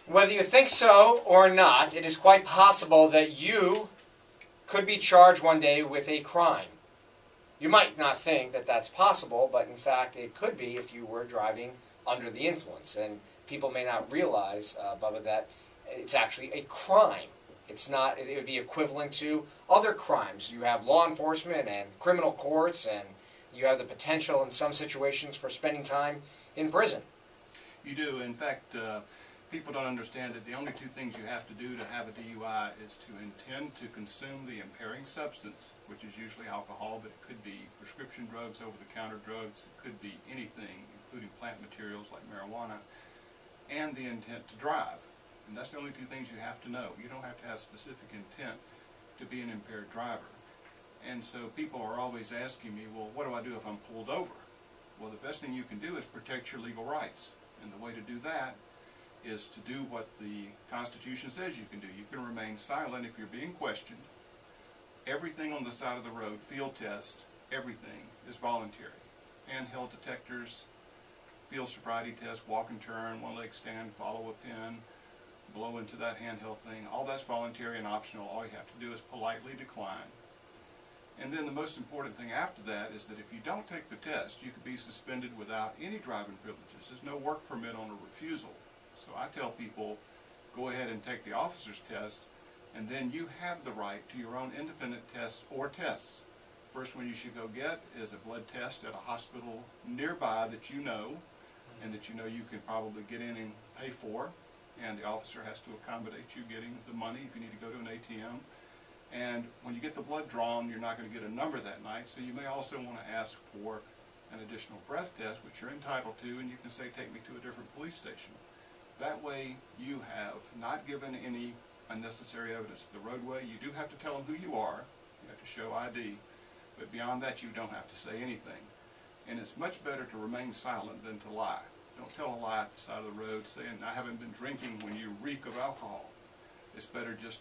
Whether you think so or not, it is quite possible that you could be charged one day with a crime. You might not think that that's possible, but in fact it could be if you were driving under the influence. And people may not realize, Bubba, that it's actually a crime. It's not, it would be equivalent to other crimes. You have law enforcement and criminal courts, and you have the potential in some situations for spending time in prison. You do. In fact, people don't understand that the only two things you have to do to have a DUI is to intend to consume the impairing substance, which is usually alcohol, but it could be prescription drugs, over-the-counter drugs, it could be anything, including plant materials like marijuana, and the intent to drive. And that's the only two things you have to know. You don't have to have specific intent to be an impaired driver. And so people are always asking me, well, what do I do if I'm pulled over? Well, the best thing you can do is protect your legal rights. And the way to do that is to do what the Constitution says you can do. You can remain silent if you're being questioned. Everything on the side of the road, field test, everything is voluntary. Handheld detectors, field sobriety test, walk and turn, one-leg stand, follow a pin, blow into that handheld thing. All that's voluntary and optional. All you have to do is politely decline. And then the most important thing after that is that if you don't take the test, you could be suspended without any driving privileges. There's no work permit on a refusal. So I tell people, go ahead and take the officer's test, and then you have the right to your own independent tests or tests. The first one you should go get is a blood test at a hospital nearby that you know, and that you know you can probably get in and pay for, and the officer has to accommodate you getting the money if you need to go to an ATM. And when you get the blood drawn, you're not going to get a number that night, so you may also want to ask for an additional breath test, which you're entitled to, and you can say, take me to a different police station. That way you have not given any unnecessary evidence to the roadway. You do have to tell them who you are. You have to show ID. But beyond that, you don't have to say anything. And it's much better to remain silent than to lie. Don't tell a lie at the side of the road saying, I haven't been drinking when you reek of alcohol. It's better just to